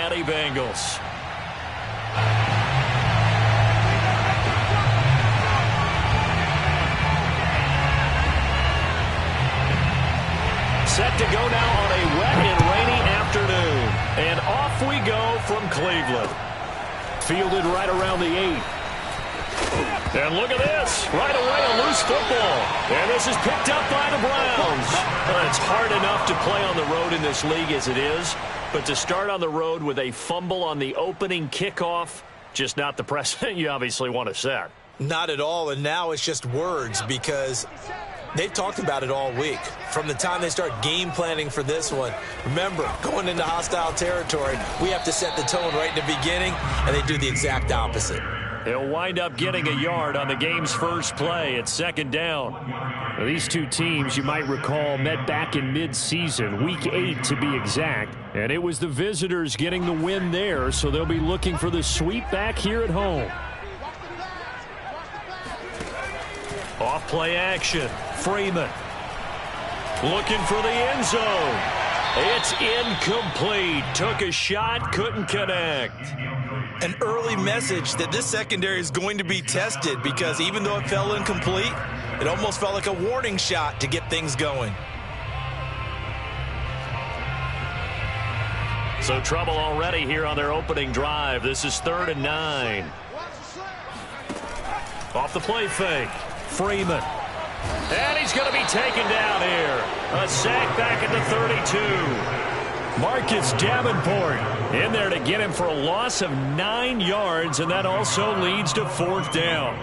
Cincinnati Bengals. Set to go now on a wet and rainy afternoon. And off we go from Cleveland. Fielded right around the 8. And look at this. Right away, a loose football. And this is picked up by the Browns. It's hard enough to play on the road in this league as it is. But to start on the road with a fumble on the opening kickoff, just not the precedent you obviously want to set. Not at all, and now it's just words because they've talked about it all week. From the time they start game planning for this one, remember, going into hostile territory, we have to set the tone right in the beginning, and they do the exact opposite. He'll wind up getting a yard on the game's first play at second down. Now, these two teams, you might recall, met back in mid-season, week 8 to be exact, and it was the visitors getting the win there, so they'll be looking for the sweep back here at home. Off play action. Freeman looking for the end zone. It's incomplete. Took a shot, couldn't connect. An early message that this secondary is going to be tested because even though it fell incomplete, it almost felt like a warning shot to get things going. So trouble already here on their opening drive. This is 3rd and 9. Off the play fake. Freeman. And he's going to be taken down here. A sack back at the 32. Marcus Davenport in there to get him for a loss of 9 yards, and that also leads to 4th down.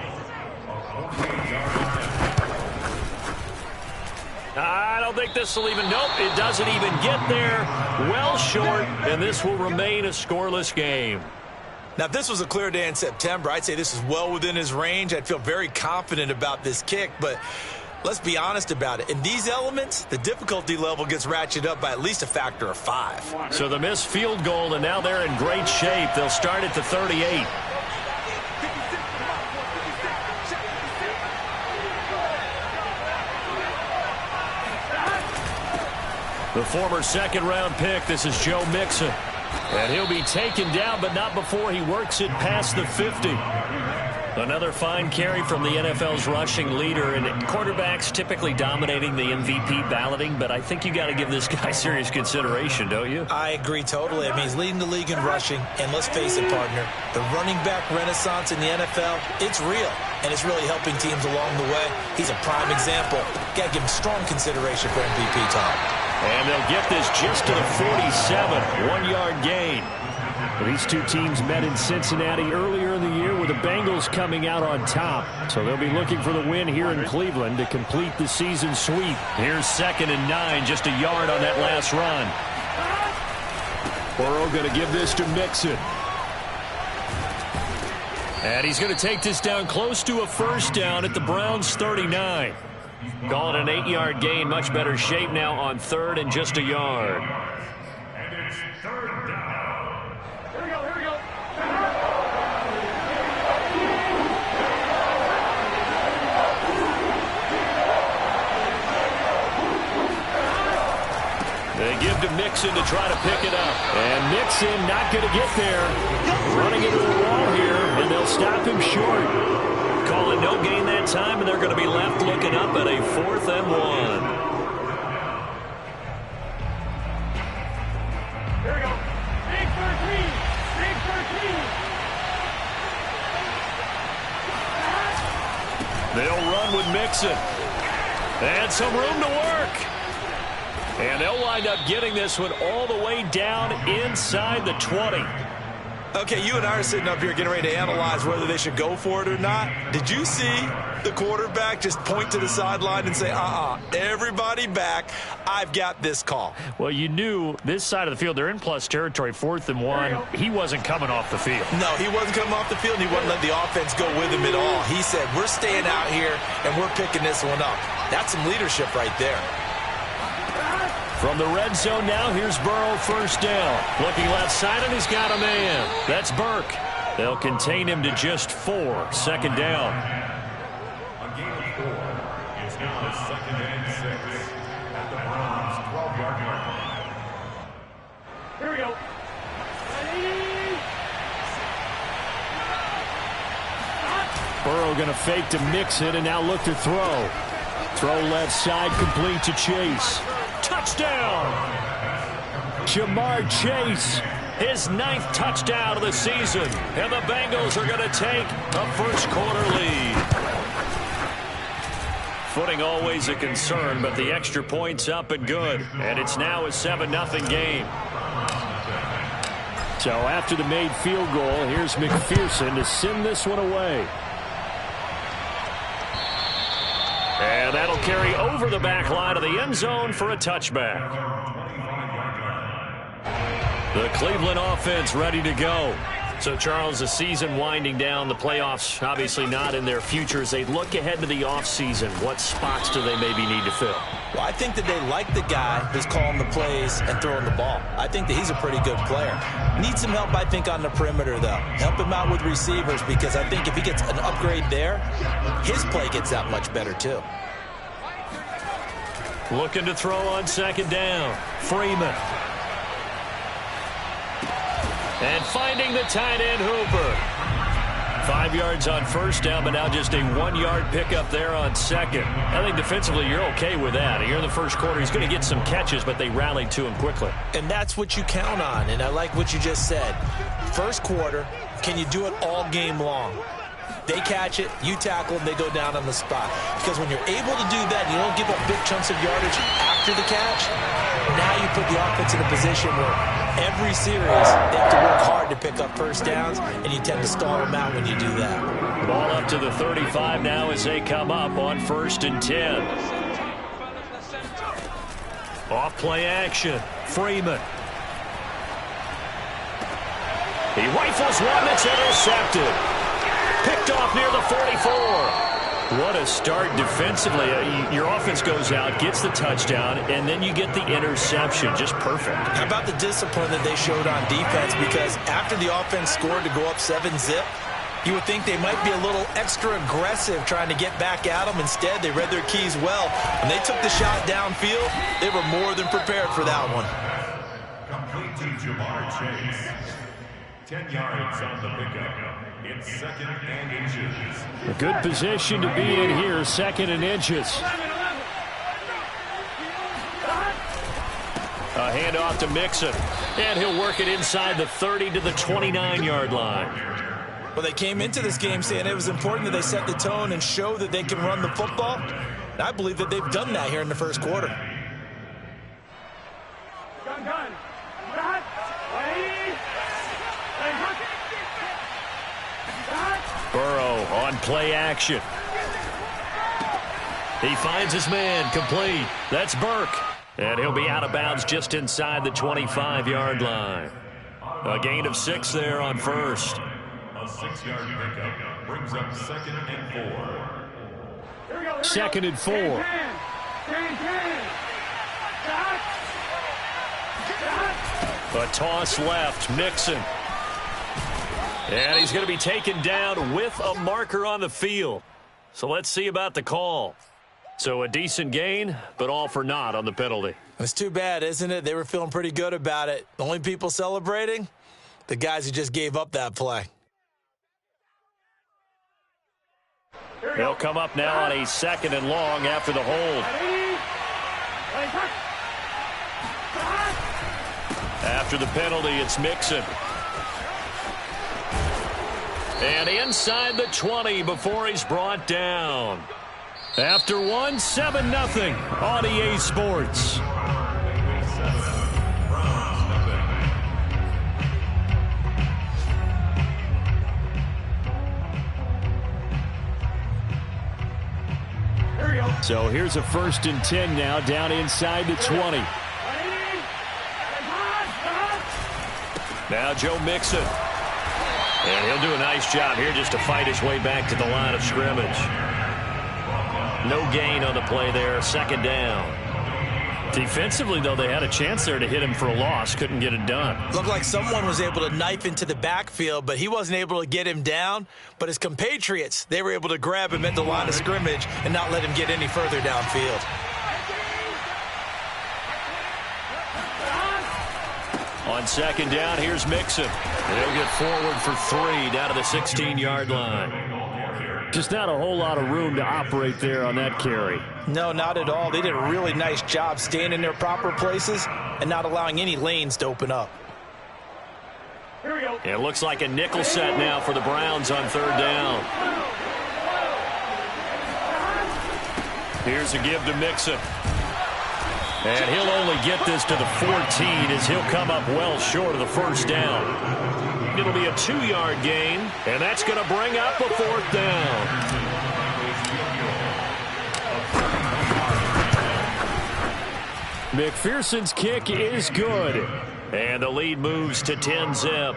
I don't think this will even, nope, it doesn't even get there. Well short, and this will remain a scoreless game. Now, if this was a clear day in September, I'd say this is well within his range. I'd feel very confident about this kick, but let's be honest about it. In these elements, the difficulty level gets ratcheted up by at least a factor of 5. So the missed field goal, and now they're in great shape. They'll start at the 38. The former second-round pick, this is Joe Mixon. And he'll be taken down, but not before he works it past the 50. Another fine carry from the NFL's rushing leader, and quarterbacks typically dominating the MVP balloting, but I think you got to give this guy serious consideration, don't you? I agree totally. I mean, he's leading the league in rushing, and let's face it, partner, the running back renaissance in the NFL, it's real, and it's really helping teams along the way. He's a prime example. Got to give him strong consideration for MVP talk. And they'll get this just to the 47, 1-yard gain. These two teams met in Cincinnati earlier in the year with the Bengals coming out on top. So they'll be looking for the win here in Cleveland to complete the season sweep. Here's 2nd and 9, just a yard on that last run. Burrow going to give this to Mixon. And he's going to take this down close to a 1st down at the Browns' 39. Call it an 8-yard gain. Much better shape now on 3rd and just a yard. And it's 3rd down. Here we go, here we go. They give to Mixon to try to pick it up. And Mixon not going to get there. Running into the wall here, and they'll stop him short. Call it no gain that time, and they're going to be left looking up at a 4th and 1. Here we go. Big 13. Big 13. They'll run with Mixon. And some room to work. And they'll wind up getting this one all the way down inside the 20. Okay, you and I are sitting up here getting ready to analyze whether they should go for it or not. Did you see the quarterback just point to the sideline and say, everybody back, I've got this call? Well, you knew this side of the field, they're in plus territory, 4th and 1. He wasn't coming off the field. No, he wasn't coming off the field, and he wouldn't let the offense go with him at all. He said, we're staying out here, and we're picking this one up. That's some leadership right there. From the red zone now, here's Burrow, 1st down. Looking left side, and he's got a man. That's Burke. They'll contain him to just 4. 2nd down. A gain of 4. It's now 2nd and 6 at the Browns' 12-yard line. Here we go. Ready? Burrow going to fake to mix it and now look to throw. Throw left side, complete to Chase. Touchdown! Jamar Chase, his 9th touchdown of the season. And the Bengals are going to take a first-quarter lead. Footing always a concern, but the extra point's up and good. And it's now a 7-0 game. So after the made field goal, here's McPherson to send this one away. And that'll carry over the back line of the end zone for a touchback. The Cleveland offense ready to go. So, Charles, the season winding down, the playoffs obviously not in their future. As they look ahead to the offseason, what spots do they maybe need to fill? Well, I think that they like the guy who's calling the plays and throwing the ball. I think that he's a pretty good player. Needs some help, I think, on the perimeter, though. Help him out with receivers, because I think if he gets an upgrade there, his play gets that much better, too. Looking to throw on second down. Freeman. And finding the tight end, Hooper. 5 yards on first down, but now just a 1-yard pickup there on second. I think defensively you're okay with that. Here in the first quarter, he's going to get some catches, but they rallied to him quickly. And that's what you count on, and I like what you just said. First quarter, can you do it all game long? They catch it, you tackle, and they go down on the spot. Because when you're able to do that, you don't give up big chunks of yardage after the catch, now you put the offense in a position where every series they have to work hard to pick up first downs, and you tend to stall them out when you do that. Ball up to the 35 now as they come up on 1st and 10. Off play action. Freeman. He rifles one that's intercepted. Picked off near the 44. What a start defensively. Your offense goes out, gets the touchdown, and then you get the interception. Just perfect. How about the discipline that they showed on defense? Because after the offense scored to go up 7-zip, you would think they might be a little extra aggressive trying to get back at them. Instead, they read their keys well. When they took the shot downfield, they were more than prepared for that one. Complete to Jamar Chase. 10 yards on the pickup. It's 2nd and inches. A good position to be in here, 2nd and inches. A handoff to Mixon, and he'll work it inside the 30 to the 29-yard line. Well, they came into this game saying it was important that they set the tone and show that they can run the football. And I believe that they've done that here in the first quarter. Burrow on play action. He finds his man, complete. That's Burke. And he'll be out of bounds just inside the 25-yard line. A gain of 6 there on first. A 6-yard pickup brings up 2nd and 4. 2nd and 4. A toss left, Mixon. And he's going to be taken down with a marker on the field. So let's see about the call. So a decent gain, but all for naught on the penalty. It's too bad, isn't it? They were feeling pretty good about it. The only people celebrating? The guys who just gave up that play. They'll come up now on a 2nd and long after the hold. After the penalty, it's Mixon. And inside the 20 before he's brought down. After one, 7-0 on EA Sports. So here's a 1st and 10 now, down inside the 20. Now Joe Mixon. And he'll do a nice job here just to fight his way back to the line of scrimmage. No gain on the play there, 2nd down. Defensively, though, they had a chance there to hit him for a loss. Couldn't get it done. Looked like someone was able to knife into the backfield, but he wasn't able to get him down. But his compatriots, they were able to grab him at the line of scrimmage and not let him get any further downfield. On 2nd down, here's Mixon. He'll get forward for 3 down to the 16-yard line. Just not a whole lot of room to operate there on that carry. No, not at all. They did a really nice job staying in their proper places and not allowing any lanes to open up. It looks like a nickel set now for the Browns on third down. Here's a give to Mixon. And he'll only get this to the 14 as he'll come up well short of the first down. It'll be a 2-yard gain, and that's going to bring up a fourth down. McPherson's kick is good. And the lead moves to 10-zip.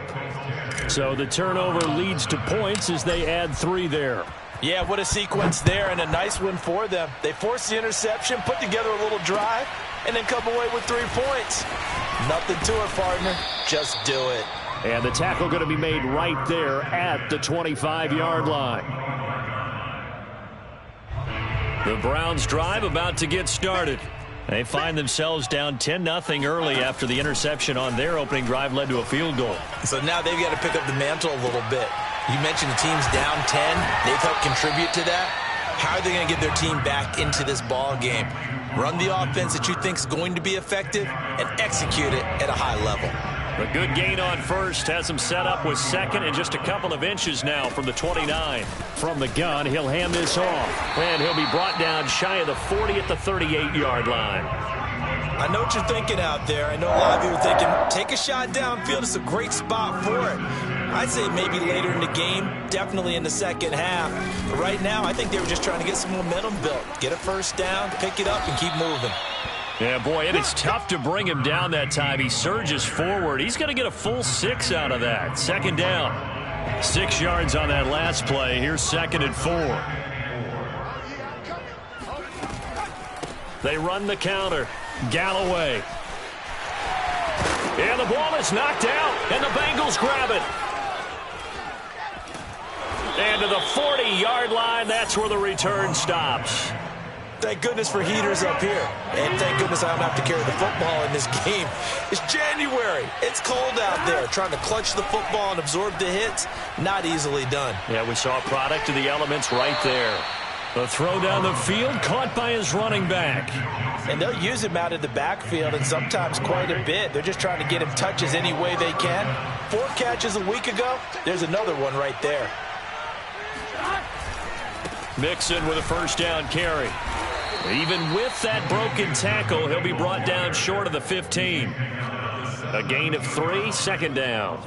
So the turnover leads to points as they add 3 there. Yeah, what a sequence there, and a nice one for them. They forced the interception, put together a little drive, and then come away with 3 points. Nothing to it, partner. Just do it. And the tackle going to be made right there at the 25-yard line. The Browns drive about to get started. They find themselves down 10-0 early after the interception on their opening drive led to a field goal. So now they've got to pick up the mantle a little bit. You mentioned the team's down 10. They've helped contribute to that. How are they going to get their team back into this ball game? Run the offense that you think is going to be effective and execute it at a high level. A good gain on first has him set up with second and just a couple of inches now from the 29. From the gun, he'll hand this off. And he'll be brought down shy of the 40 at the 38-yard line. I know what you're thinking out there. I know a lot of you are thinking, take a shot downfield. It's a great spot for it. I'd say maybe later in the game, definitely in the second half. But right now, I think they were just trying to get some momentum built. Get a first down, pick it up, and keep moving. Yeah, boy, and it's tough to bring him down that time. He surges forward. He's going to get a full 6 out of that. Second down. 6 yards on that last play. Here's 2nd and 4. They run the counter. Galloway. And the ball is knocked out, and the Bengals grab it. And to the 40-yard line, that's where the return stops. Thank goodness for heaters up here. And thank goodness I don't have to carry the football in this game. It's January. It's cold out there. Trying to clutch the football and absorb the hits, not easily done. Yeah, we saw a product of the elements right there. The throw down the field caught by his running back. And they'll use him out of the backfield, and sometimes quite a bit. They're just trying to get him touches any way they can. 4 catches a week ago. There's another one right there. Mixon with a first down carry. Even with that broken tackle, he'll be brought down short of the 15. A gain of 3, second down.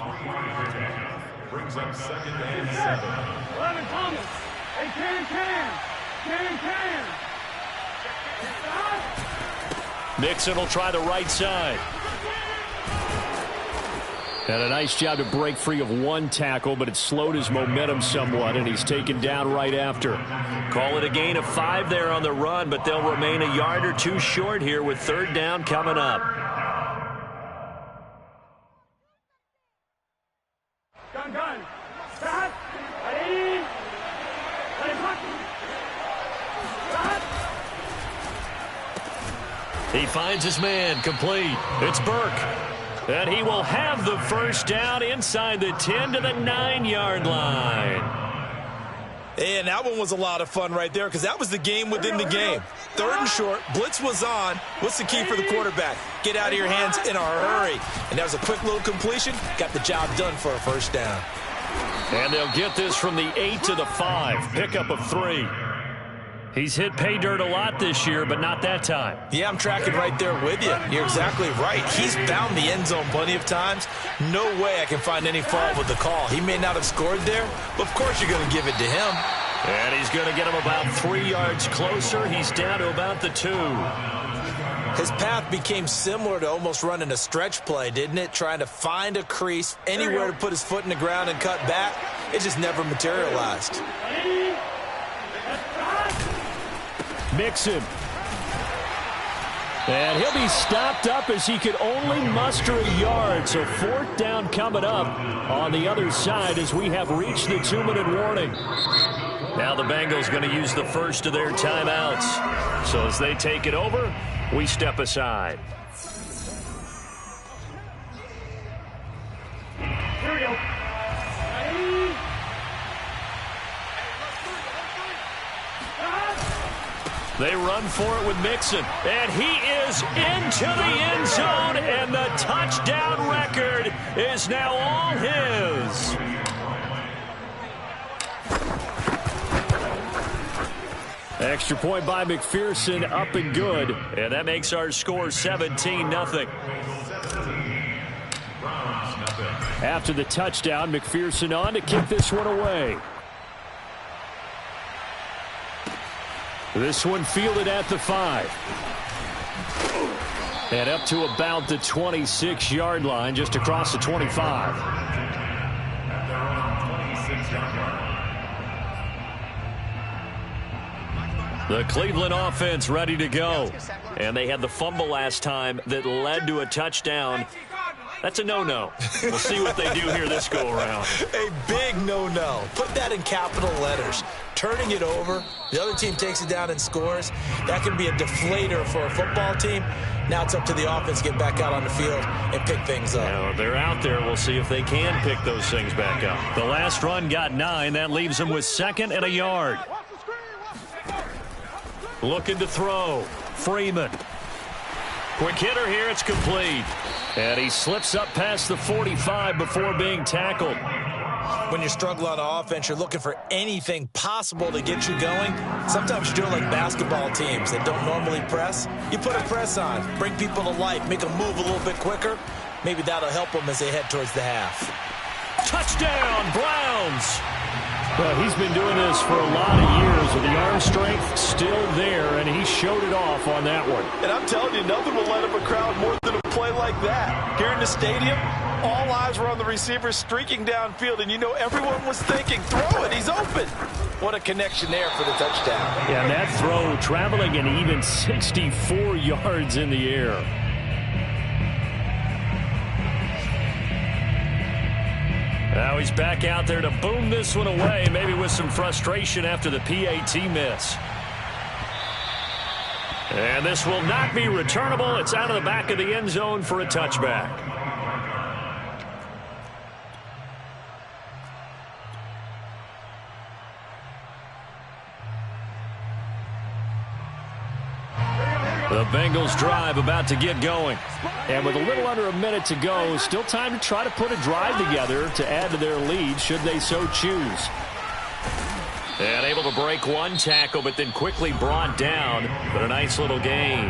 Brings up 2nd and 7. 11 Thomas. Hey, can. Mixon will try the right side. And a nice job to break free of 1 tackle, but it slowed his momentum somewhat, and he's taken down right after. Call it a gain of 5 there on the run, but they'll remain a yard or 2 short here with third down coming up. Gun. Start. Ready. He finds his man, complete. It's Burke. And he will have the first down inside the 10 to the 9-yard line. And that one was a lot of fun right there because that was the game within the game. 3rd and short, blitz was on. What's the key for the quarterback? Get out of your hands in a hurry. And that was a quick little completion. Got the job done for a first down. And they'll get this from the 8 to the 5. Pickup of 3. He's hit pay dirt a lot this year, but not that time. Yeah, I'm tracking right there with you. You're exactly right. He's found the end zone plenty of times. No way I can find any fault with the call. He may not have scored there, but of course you're going to give it to him. And he's going to get him about 3 yards closer. He's down to about the 2. His path became similar to almost running a stretch play, didn't it? Trying to find a crease, anywhere to put his foot in the ground and cut back. It just never materialized. Mixon. And he'll be stopped up as he could only muster a yard. So 4th down coming up on the other side as we have reached the 2-minute warning. Now the Bengals going to use the first of their timeouts. So as they take it over, we step aside. Here we go. Ready. They run for it with Mixon, and he is into the end zone, and the touchdown record is now all his. Extra point by McPherson, up and good, and that makes our score 17-0. After the touchdown, McPherson on to kick this one away. This one fielded at the 5. And up to about the 26-yard line, just across the 25. At their own 26-yard line. The Cleveland offense ready to go. And they had the fumble last time that led to a touchdown. That's a no-no. We'll see what they do here this go-around. A big no-no. Put that in capital letters. Turning it over, the other team takes it down and scores. That can be a deflator for a football team. Now it's up to the offense to get back out on the field and pick things up. Now, they're out there. We'll see if they can pick those things back up. The last run got 9. That leaves them with 2nd and a yard. Looking to throw. Freeman. Quick hitter here. It's complete. And he slips up past the 45 before being tackled. When you struggle on offense, you're looking for anything possible to get you going. Sometimes you do it like basketball teams that don't normally press. You put a press on, bring people to life, make them move a little bit quicker. Maybe that'll help them as they head towards the half. Touchdown, Browns! Well, he's been doing this for a lot of years with the arm strength still there, and he showed it off on that one. And I'm telling you, nothing will light up a crowd more than a play like that. Here in the stadium, all eyes were on the receiver streaking downfield, and you know everyone was thinking, throw it, he's open. What a connection there for the touchdown. Yeah, and that throw traveling an even 64 yards in the air. Now he's back out there to boom this one away, maybe with some frustration after the PAT miss. And this will not be returnable. It's out of the back of the end zone for a touchback. The Bengals drive about to get going. And with a little under a minute to go, still time to try to put a drive together to add to their lead should they so choose. And able to break one tackle, but then quickly brought down. But a nice little gain.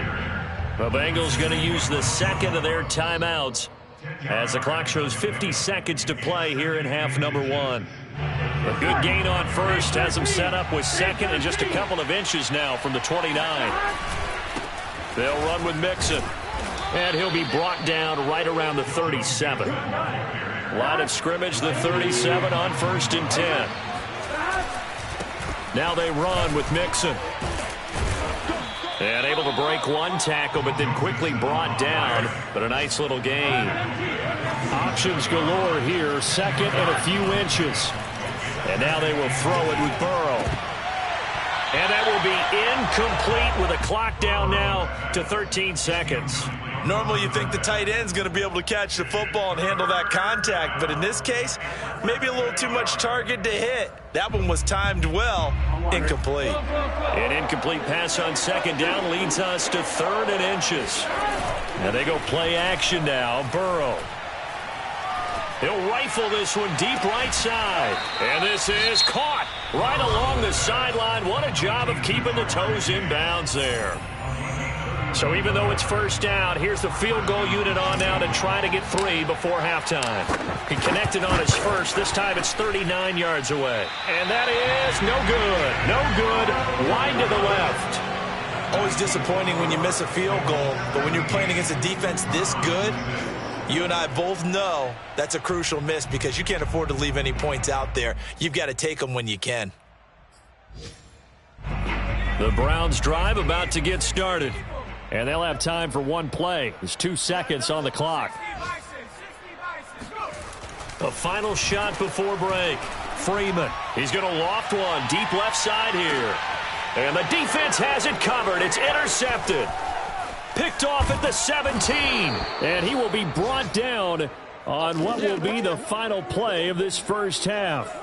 The Bengals going to use the second of their timeouts as the clock shows 50 seconds to play here in half number 1. A good gain on first has them set up with second and just a couple of inches now from the 29. They'll run with Mixon. And he'll be brought down right around the 37. Line of scrimmage, the 37 on 1st and 10. Now they run with Mixon. And able to break one tackle, but then quickly brought down. But a nice little gain. Options galore here, second and a few inches. And now they will throw it with Burrow. And that will be incomplete with a clock down now to 13 seconds. Normally you think the tight end's going to be able to catch the football and handle that contact, but in this case, maybe a little too much target to hit. That one was timed well. Incomplete. An incomplete pass on second down leads us to 3rd and inches. And they go play action now. Burrow. He'll rifle this one deep right side. And this is caught right along the sideline. What a job of keeping the toes in bounds there. So even though it's first down, here's the field goal unit on now to try to get 3 before halftime. He connected on his first. This time it's 39 yards away. And that is no good. No good. Wide to the left. Always disappointing when you miss a field goal, but when you're playing against a defense this good, you and I both know that's a crucial miss because you can't afford to leave any points out there. You've got to take them when you can. The Browns drive about to get started. And they'll have time for one play. There's 2 seconds on the clock. A final shot before break. Freeman. He's going to loft one deep left side here. And the defense has it covered. It's intercepted. Picked off at the 17. And he will be brought down on what will be the final play of this first half.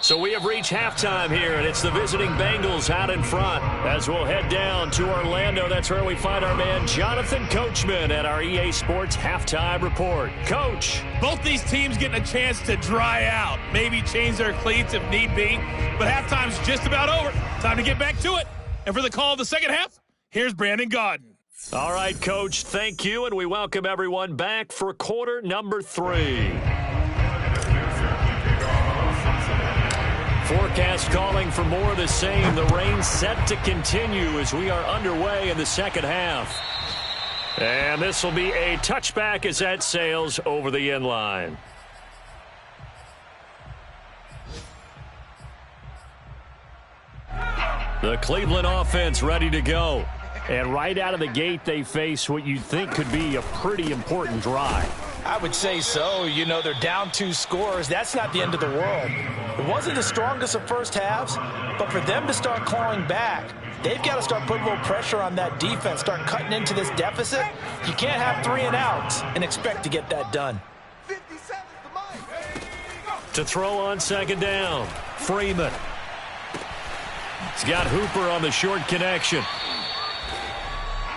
So we have reached halftime here, and it's the visiting Bengals out in front. As we'll head down to Orlando, that's where we find our man Jonathan Coachman at our EA Sports Halftime Report. Coach. Both these teams getting a chance to dry out, maybe change their cleats if need be, but halftime's just about over. Time to get back to it. And for the call of the second half, here's Brandon Gaudin. All right, Coach, thank you, and we welcome everyone back for quarter number 3. Forecast calling for more of the same. The rain set to continue as we are underway in the second half. And this will be a touchback as that sails over the end line. The Cleveland offense ready to go. And right out of the gate, they face what you'd think could be a pretty important drive. I would say so. You know, they're down 2 scores. That's not the end of the world. It wasn't the strongest of first halves, but for them to start clawing back, they've got to start putting a little pressure on that defense, start cutting into this deficit. You can't have 3 and outs and expect to get that done. To throw on second down, Freeman. He's got Hooper on the short connection.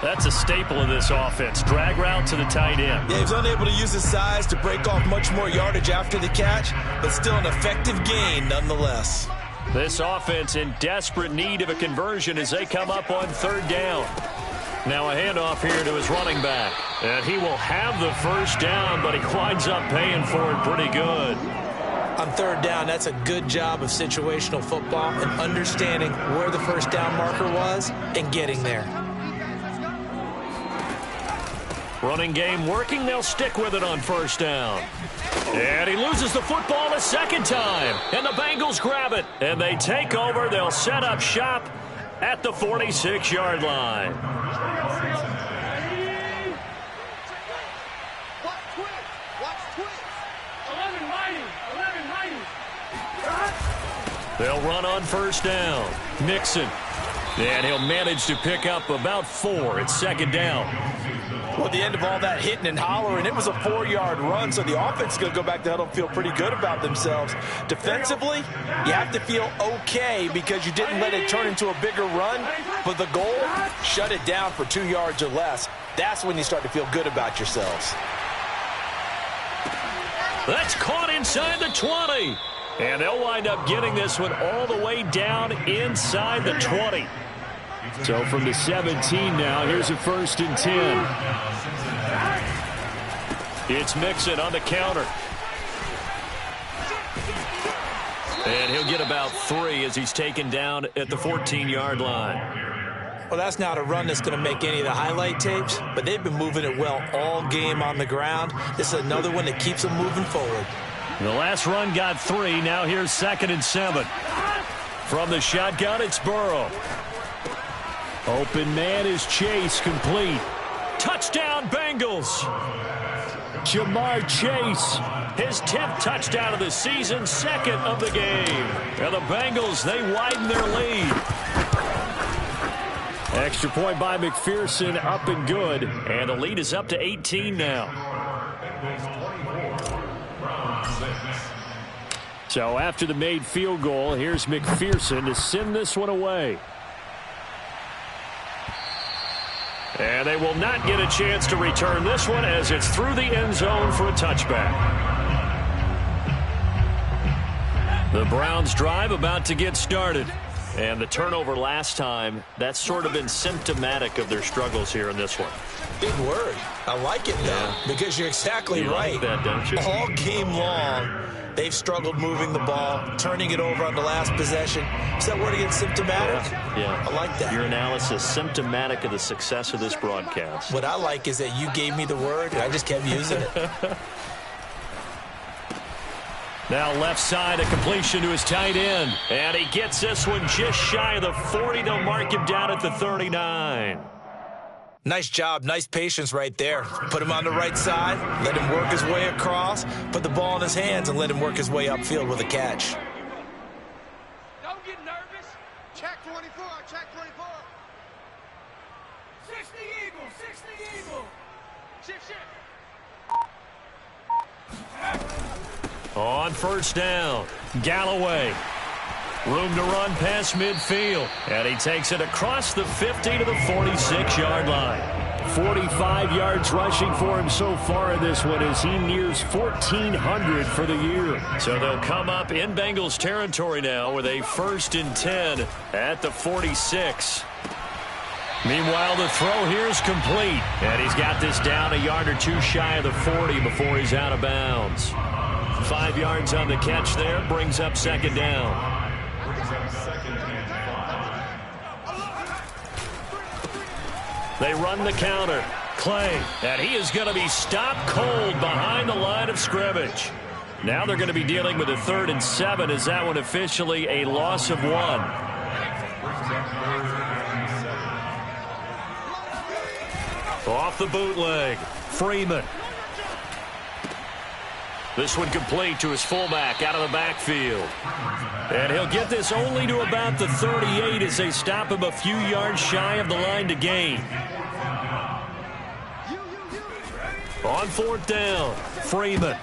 That's a staple of this offense. Drag route to the tight end. Yeah, he was unable to use his size to break off much more yardage after the catch, but still an effective gain nonetheless. This offense in desperate need of a conversion as they come up on third down. Now a handoff here to his running back. And he will have the first down, but he winds up paying for it pretty good. On third down, that's a good job of situational football and understanding where the first down marker was and getting there. Running game working. They'll stick with it on first down. And he loses the football a second time. And the Bengals grab it. And they take over. They'll set up shop at the 46-yard line. They'll run on first down. Mixon. And he'll manage to pick up about 4 at second down. Well, at the end of all that hitting and hollering, it was a 4-yard run, so the offense is going to go back to huddle and feel pretty good about themselves. Defensively, you have to feel okay because you didn't let it turn into a bigger run, but the goal, shut it down for 2 yards or less. That's when you start to feel good about yourselves. That's caught inside the 20. And they'll wind up getting this one all the way down inside the 20. So from the 17 now, here's a 1st and 10. It's Mixon on the counter. And he'll get about 3 as he's taken down at the 14-yard line. Well, that's not a run that's going to make any of the highlight tapes, but they've been moving it well all game on the ground. This is another one that keeps them moving forward. The last run got 3. Now here's 2nd and 7. From the shotgun, it's Burrow. Open man is Chase, complete. Touchdown, Bengals. Jamar Chase, his 10th touchdown of the season, 2nd of the game. And the Bengals, they widen their lead. Extra point by McPherson, up and good. And the lead is up to 18 now. So after the made field goal, here's McPherson to send this one away. And they will not get a chance to return this one as it's through the end zone for a touchback. The Browns drive about to get started. And the turnover last time, that's sort of been symptomatic of their struggles here in this one. Big word. I like it, though, because you're exactly right. Like that, don't you? All game long, they've struggled moving the ball, turning it over on the last possession. Is that word again, symptomatic? Yeah. I like that. Your analysis, symptomatic of the success of this broadcast. What I like is that you gave me the word, and I just kept using it. Now left side, a completion to his tight end. And he gets this one just shy of the 40. They'll mark him down at the 39. Nice job. Nice patience right there. Put him on the right side, let him work his way across, put the ball in his hands, and let him work his way upfield with a catch. Don't get nervous. Check 24. Check 24. 60 Eagle. 60 Eagle. Shift, shift. On first down, Galloway. Room to run past midfield. And he takes it across the 50 to the 46-yard line. 45 yards rushing for him so far in this one as he nears 1,400 for the year. So they'll come up in Bengals territory now with a 1st and 10 at the 46. Meanwhile, the throw here is complete. And he's got this down a yard or two shy of the 40 before he's out of bounds. 5 yards on the catch there, brings up 2nd down. They run the counter. Clay, and he is going to be stopped cold behind the line of scrimmage. Now they're going to be dealing with a 3rd and 7 as that one officially a loss of 1. Off the bootleg, Freeman. This one complete to his fullback out of the backfield. And he'll get this only to about the 38 as they stop him a few yards shy of the line to gain. On 4th down, Freeman.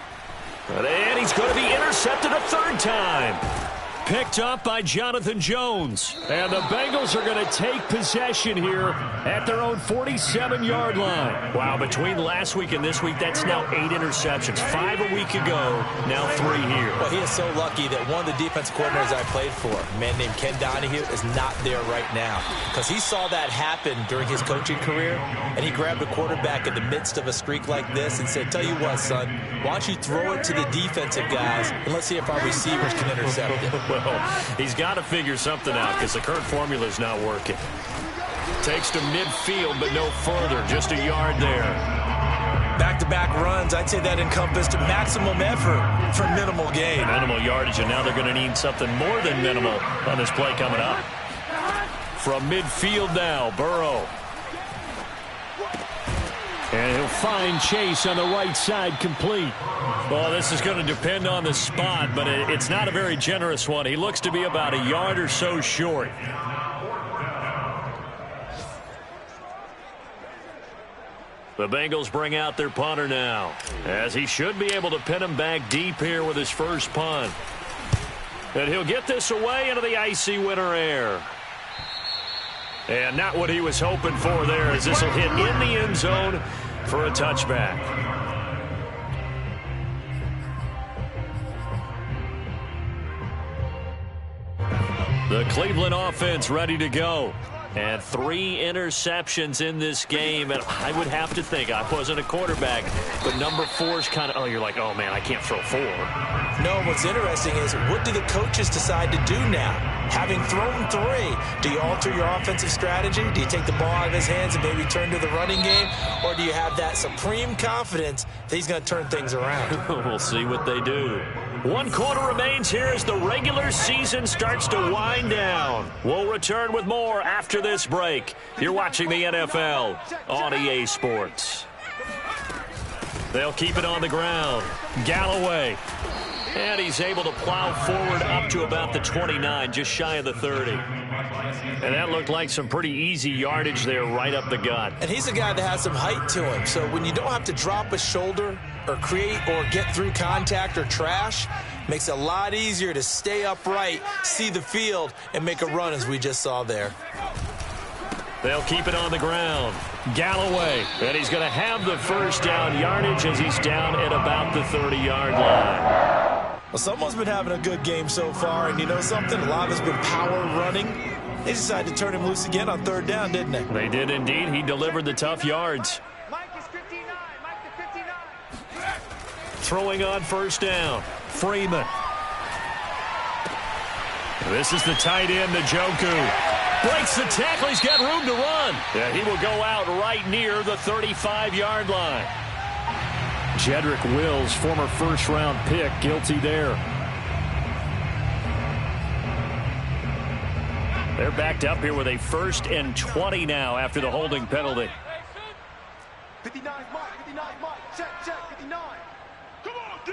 And he's going to be intercepted a 3rd time. Picked up by Jonathan Jones. And the Bengals are going to take possession here at their own 47-yard line. Wow, between last week and this week, that's now 8 interceptions. 5 a week ago, now 3 here. Well, he is so lucky that one of the defense coordinators I played for, a man named Ken Donahue, is not there right now. Because he saw that happen during his coaching career, and he grabbed a quarterback in the midst of a streak like this and said, tell you what, son, why don't you throw it to the defensive guys, and let's see if our receivers can intercept it. Well, he's got to figure something out because the current formula is not working. Takes to midfield, but no further. Just a yard there. Back-to-back runs, I'd say that encompassed maximum effort for minimal gain. Minimal yardage, and now they're going to need something more than minimal on this play coming up. From midfield now, Burrow. And he'll find Chase on the right side complete. Well, this is going to depend on the spot, but it's not a very generous one. He looks to be about a yard or so short. The Bengals bring out their punter now, as he should be able to pin him back deep here with his first punt. And he'll get this away into the icy winter air. And not what he was hoping for there, as this will hit in the end zone for a touchback. The Cleveland offense ready to go. And 3 interceptions in this game. And I would have to think, I wasn't a quarterback, but number 4 is kind of, you're like, oh, man, I can't throw 4. No, what's interesting is what do the coaches decide to do now? Having thrown 3, do you alter your offensive strategy? Do you take the ball out of his hands and maybe turn to the running game? Or do you have that supreme confidence that he's going to turn things around? We'll see what they do. 1 quarter remains here as the regular season starts to wind down. We'll return with more after this break. You're watching the NFL on EA Sports. They'll keep it on the ground. Galloway. And he's able to plow forward up to about the 29, just shy of the 30. And that looked like some pretty easy yardage there right up the gut. And he's a guy that has some height to him. So when you don't have to drop a shoulder or create or get through contact or trash, makes it a lot easier to stay upright, see the field, and make a run as we just saw there. They'll keep it on the ground. Galloway, and he's going to have the first down yardage as he's down at about the 30-yard line. Well, someone's been having a good game so far, and you know something? A lot of it's been power running. They decided to turn him loose again on 3rd down, didn't they? They did indeed. He delivered the tough yards. Mike is 59. Mike to 59. Throwing on 1st down. Freeman. This is the tight end, Njoku. Breaks the tackle. He's got room to run. Yeah, he will go out right near the 35-yard line. Jedrick Wills, former first-round pick, guilty there. They're backed up here with a 1st and 20 now after the holding penalty. 59, Mike. 59, Mike. Check, 59. Come on, D.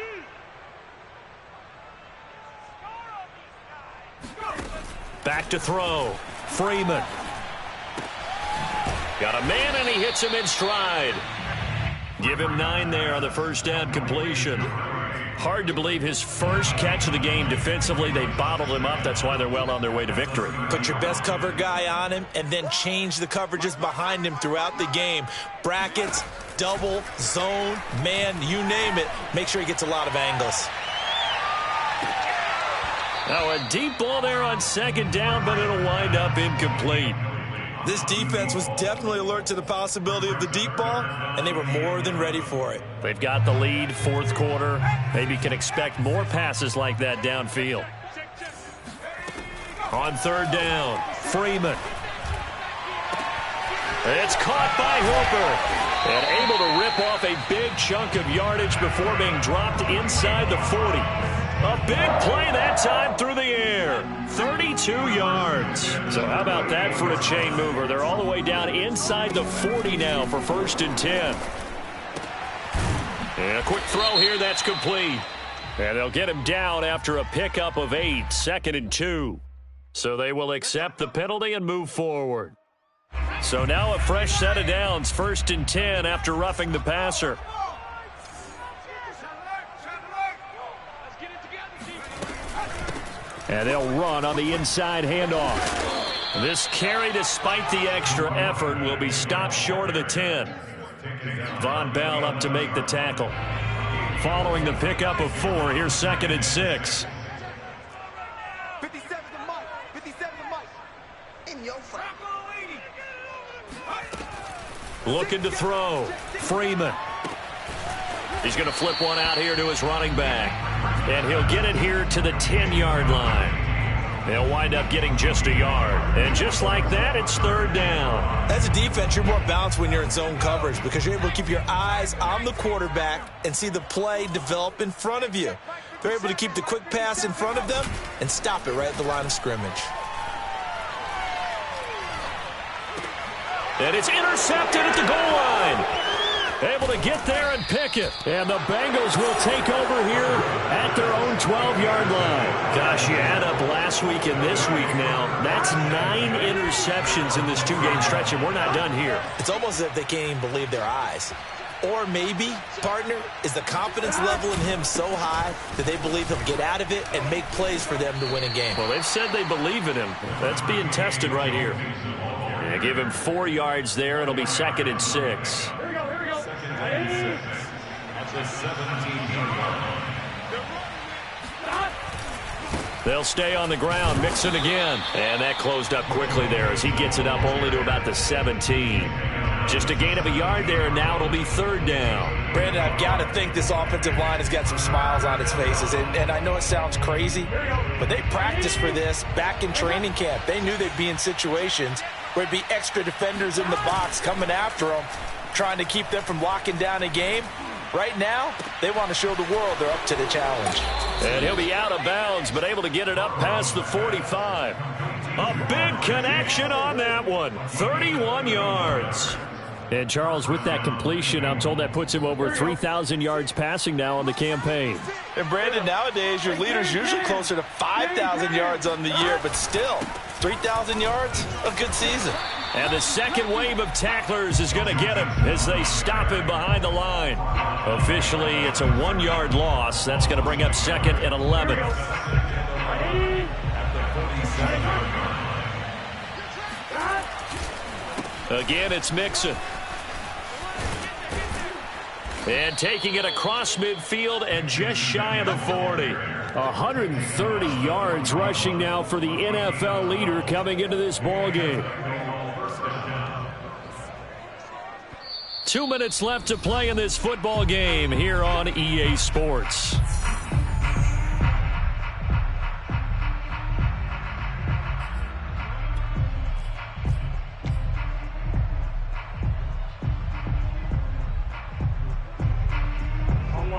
Back to throw. Freeman. Got a man, and he hits him in stride. Give him 9 there on the 1st down completion. Hard to believe his first catch of the game defensively. They bottled him up. That's why they're well on their way to victory. Put your best cover guy on him and then change the coverages behind him throughout the game. Brackets, double, zone, man, you name it. Make sure he gets a lot of angles. Now a deep ball there on second down, but it'll wind up incomplete. This defense was definitely alert to the possibility of the deep ball, and they were more than ready for it. They've got the lead, fourth quarter. Maybe can expect more passes like that downfield. On third down, Freeman. It's caught by Hooper. And able to rip off a big chunk of yardage before being dropped inside the 40. A big play that time through the air. 32 yards. So how about that for a chain mover? They're all the way down inside the 40 now for 1st and 10. And a quick throw here that's complete. And they'll get him down after a pickup of 8, 2nd and 2. So they will accept the penalty and move forward. So now a fresh set of downs, 1st and 10 after roughing the passer. And they'll run on the inside handoff. This carry, despite the extra effort, will be stopped short of the 10. Von Bell up to make the tackle. Following the pickup of 4, here's 2nd and 6. 57 to Mike. 57 to Mike. In your front. Looking to throw. Freeman. He's going to flip one out here to his running back. And he'll get it here to the 10-yard line. They'll wind up getting just a yard. And just like that, it's 3rd down. As a defense, you're more balanced when you're in zone coverage because you're able to keep your eyes on the quarterback and see the play develop in front of you. They're able to keep the quick pass in front of them and stop it right at the line of scrimmage. And it's intercepted at the goal line. Able to get there and pick it. And the Bengals will take over here at their own 12-yard line. Gosh, you add up last week and this week now. That's 9 interceptions in this 2-game stretch, and we're not done here. It's almost as if they can't even believe their eyes. Or maybe, partner, is the confidence level in him so high that they believe he'll get out of it and make plays for them to win a game. Well, they've said they believe in him. That's being tested right here. Yeah, give him 4 yards there. It'll be 2nd and 6. At the 17-yard line. They'll stay on the ground, mix it again. And that closed up quickly there as he gets it up only to about the 17. Just a gain of a yard there, and now it'll be 3rd down. Brandon, I've got to think this offensive line has got some smiles on its faces. And I know it sounds crazy, but they practiced for this back in training camp. They knew they'd be in situations where it'd be extra defenders in the box coming after them, trying to keep them from locking down a game. Right now, they want to show the world they're up to the challenge. And he'll be out of bounds, but able to get it up past the 45. A big connection on that one. 31 yards. And Charles, with that completion, I'm told that puts him over 3,000 yards passing now on the campaign. And Brandon, nowadays your leader's usually closer to 5,000 yards on the year, but still, 3,000 yards, a good season. And the second wave of tacklers is going to get him as they stop him behind the line. Officially, it's a 1-yard loss. That's going to bring up 2nd and 11. Again, it's Mixon. And taking it across midfield and just shy of the 40. 130 yards rushing now for the NFL leader coming into this ball game. 2 minutes left to play in this football game here on EA Sports.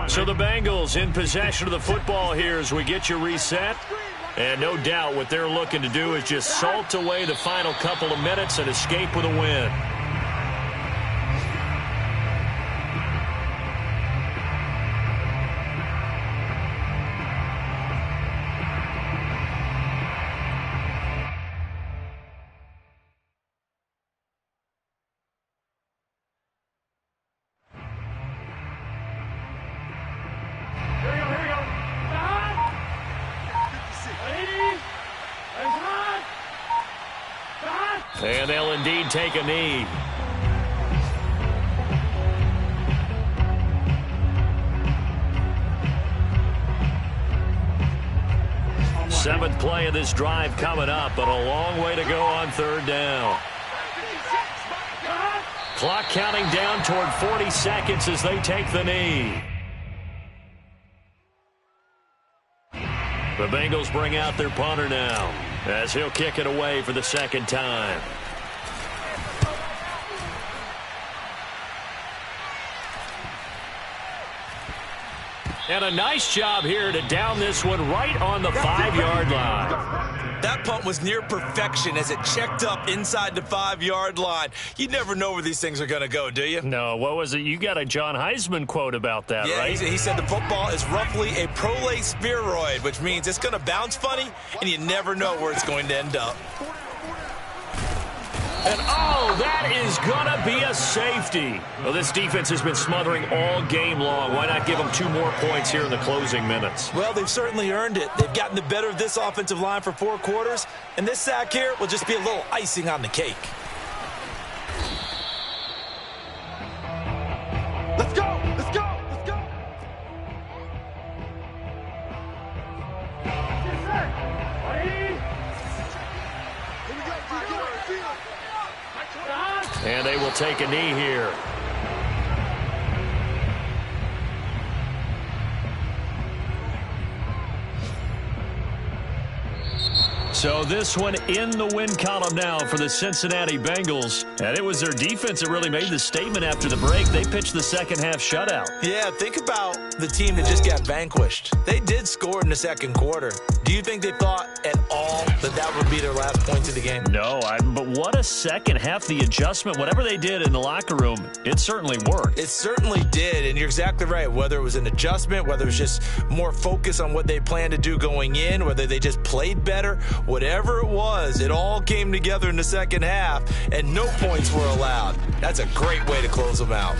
So the Bengals in possession of the football here as we get you reset. And no doubt what they're looking to do is just salt away the final couple of minutes and escape with a win. indeed take a knee. Seventh play of this drive coming up, but a long way to go on third down. Clock counting down toward 40 seconds as they take the knee. The Bengals bring out their punter now as he'll kick it away for the second time. And a nice job here to down this one right on the 5-yard line. That punt was near perfection as it checked up inside the 5-yard line. You never know where these things are going to go, do you? No, what was it? You got a John Heisman quote about that, yeah, right? He said the football is roughly a prolate spheroid, which means it's going to bounce funny, and you never know where it's going to end up. And, oh, that is going to be a safety. Well, this defense has been smothering all game long. Why not give them 2 more points here in the closing minutes? Well, they've certainly earned it. They've gotten the better of this offensive line for 4 quarters, and this sack here will just be a little icing on the cake. Let's go! Let's go! Let's go! And they will take a knee here. So this one in the win column now for the Cincinnati Bengals. And it was their defense that really made the statement after the break. They pitched the second half shutout. Yeah, think about the team that just got vanquished. They did score in the second quarter. Do you think they thought at all that that would be their last points of the game? No, but what a second half. The adjustment, whatever they did in the locker room, it certainly worked. It certainly did, and you're exactly right. Whether it was an adjustment, whether it was just more focus on what they planned to do going in, whether they just played better, whatever it was, it all came together in the second half, and no points were allowed. That's a great way to close them out.